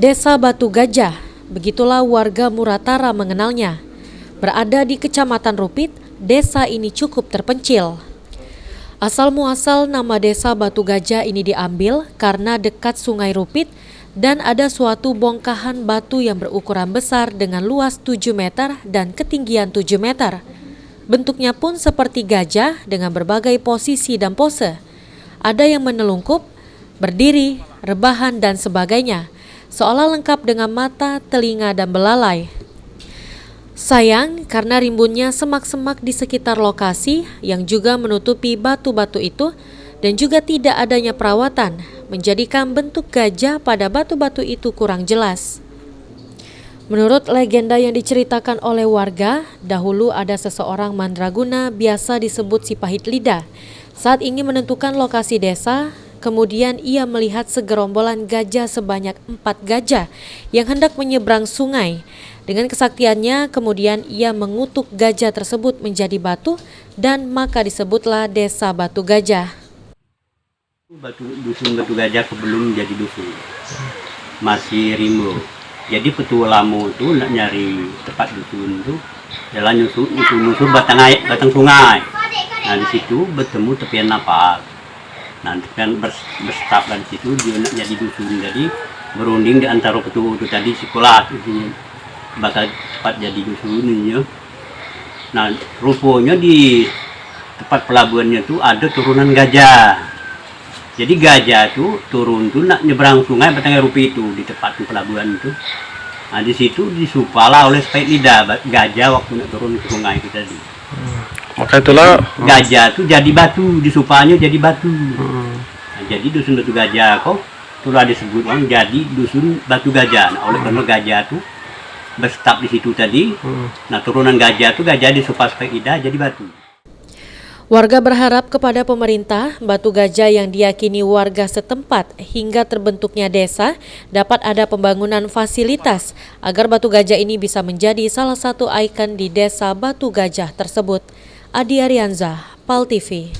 Desa Batu Gajah, begitulah warga Muratara mengenalnya. Berada di Kecamatan Rupit, desa ini cukup terpencil. Asal-muasal nama desa Batu Gajah ini diambil karena dekat Sungai Rupit dan ada suatu bongkahan batu yang berukuran besar dengan luas 7 meter dan ketinggian 7 meter. Bentuknya pun seperti gajah dengan berbagai posisi dan pose. Ada yang menelungkup, berdiri, rebahan dan sebagainya, seolah lengkap dengan mata, telinga dan belalai. Sayang karena rimbunnya semak-semak di sekitar lokasi yang juga menutupi batu-batu itu dan juga tidak adanya perawatan menjadikan bentuk gajah pada batu-batu itu kurang jelas. Menurut legenda yang diceritakan oleh warga, dahulu ada seseorang mandraguna biasa disebut si pahit lidah. Saat ingin menentukan lokasi desa, kemudian ia melihat segerombolan gajah sebanyak 4 gajah yang hendak menyeberang sungai. Dengan kesaktiannya, kemudian ia mengutuk gajah tersebut menjadi batu dan maka disebutlah Desa Batu Gajah. Dusun Batu Gajah sebelum jadi dusun masih rimbo. Jadi petua lama itu nak nyari tempat dusun itu jalan nyusur batang sungai. Nah di situ bertemu tepian napal. Nanti kan berstaf di situ dia nak jadi dusun, jadi berunding di antara petua itu tadi sekolah itu bakal cepat jadi dusun ini ya. Nah rupanya di tempat pelabuhannya itu ada turunan gajah. Jadi gajah itu turun tuh nak nyeberang sungai Batang Rupi itu di tempat pelabuhan itu. Nah di situ disupalah oleh Pahit Lidah gajah waktu nak turun ke sungai itu tadi. Maka itulah gajah itu jadi batu, disupanya jadi batu. Nah, jadi dusun Batu Gajah kok itulah disebut orang jadi dusun Batu Gajah. Nah, oleh karena gajah itu berstaf di situ tadi. Nah turunan gajah itu gajah disupa Pahit Lidah jadi batu. Warga berharap kepada pemerintah Batu Gajah yang diyakini warga setempat hingga terbentuknya desa dapat ada pembangunan fasilitas agar Batu Gajah ini bisa menjadi salah satu ikon di desa Batu Gajah tersebut. Adi Arianza, PAL TV.